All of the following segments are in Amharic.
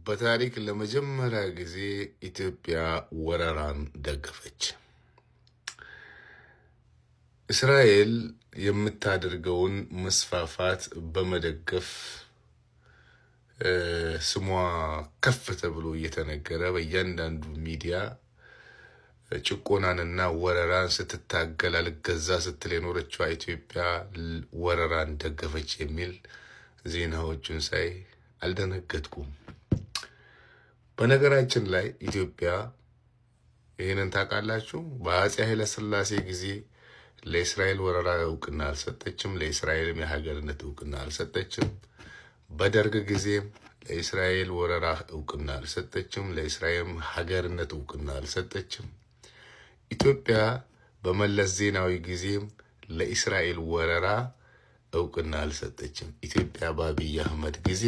በታሪክ ለመጀመሪያ ጊዜ ኢትዮጵያ ወረራን ደገፈች። እስራኤል የምታደርገውን መስፋፋት በመደገፍ ስሟ ከፍ ተብሎ እየተነገረ በእያንዳንዱ ሚዲያ ጭቆናንና ወረራን ስትታገል አልገዛ ስትል የኖረችው ኢትዮጵያ ወረራን ደገፈች የሚል ዜናዎችን ሳይ አልደነገጥኩም። በነገራችን ላይ ኢትዮጵያ ይሄንን ታውቃላችሁ፣ በአፄ ኃይለ ሥላሴ ጊዜ ለእስራኤል ወረራ እውቅና አልሰጠችም፣ ለእስራኤልም የሀገርነት እውቅና አልሰጠችም። በደርግ ጊዜ ለእስራኤል ወረራ እውቅና አልሰጠችም፣ ለእስራኤልም ሀገርነት እውቅና አልሰጠችም። ኢትዮጵያ በመለስ ዜናዊ ጊዜ ለእስራኤል ወረራ እውቅና አልሰጠችም። ኢትዮጵያ በአብይ አህመድ ጊዜ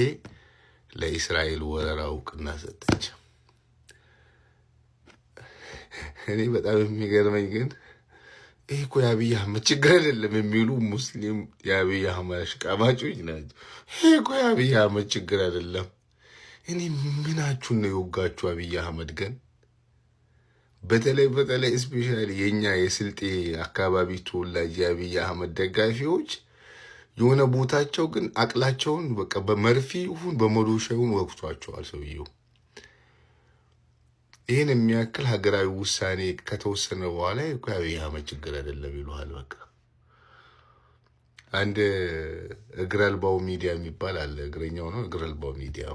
ለእስራኤል ወረራ እውቅና ሰጠች። እኔ በጣም የሚገርመኝ ግን ይሄ እኮ የአብይ አህመድ ችግር አይደለም የሚሉ ሙስሊም የአብይ አህመድ አሽቃባጮች ናቸው። ይሄ እኮ የአብይ አህመድ ችግር አይደለም። እኔ ምናችሁን ነው የወጋችሁ? አብይ አህመድ ግን በተለይ ስፔሻሊ የኛ የስልጤ አካባቢ ተወላጅ የአብይ አህመድ ደጋፊዎች የሆነ ቦታቸው ግን አቅላቸውን በቃ በመርፊ ይሁን በመዶሻ ይሁን ወቅቷቸዋል ሰውየው። ይህን የሚያክል ሀገራዊ ውሳኔ ከተወሰነ በኋላ የአብይ አህመድ ችግር አይደለም ይሉሃል። በቃ አንድ እግር አልባው ሚዲያ የሚባል አለ፣ እግረኛው ነው እግር አልባው ሚዲያ።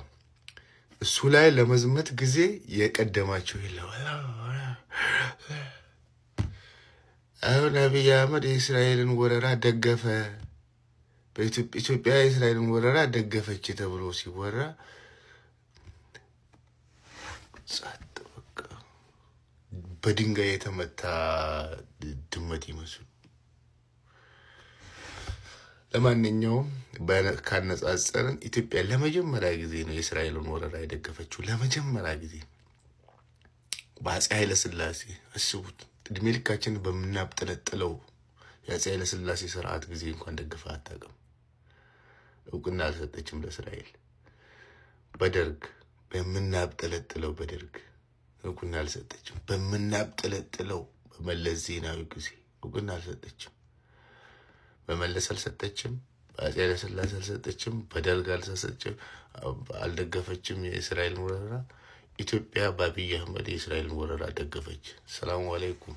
እሱ ላይ ለመዝመት ጊዜ የቀደማቸው የለው። አሁን አብይ አህመድ የእስራኤልን ወረራ ደገፈ፣ በኢትዮጵያ የእስራኤልን ወረራ ደገፈች ተብሎ ሲወራ ጸጥ በቃ በድንጋይ የተመታ ድመት ይመስሉ። ለማንኛውም ካነጻጸርን ኢትዮጵያ ለመጀመሪያ ጊዜ ነው የእስራኤልን ወረራ የደገፈችው። ለመጀመሪያ ጊዜ በአፄ ኃይለ ሥላሴ አስቡት። እድሜ ልካችን በምናብጠለጥለው የአፄ ኃይለ ሥላሴ ስርዓት ጊዜ እንኳን ደግፋ አታውቅም። እውቅና አልሰጠችም ለእስራኤል። በደርግ በምናብጠለጥለው በደርግ እውቅና አልሰጠችም። በምናብጠለጥለው በመለስ ዜናዊ ጊዜ እውቅና አልሰጠችም። በመለስ አልሰጠችም፣ በአፄ ኃይለ ሥላሴ አልሰጠችም፣ በደርግ አልሰጠችም፣ አልደገፈችም የእስራኤልን ወረራ። ኢትዮጵያ በአብይ አህመድ የእስራኤልን ወረራ ደገፈች። ሰላም አለይኩም።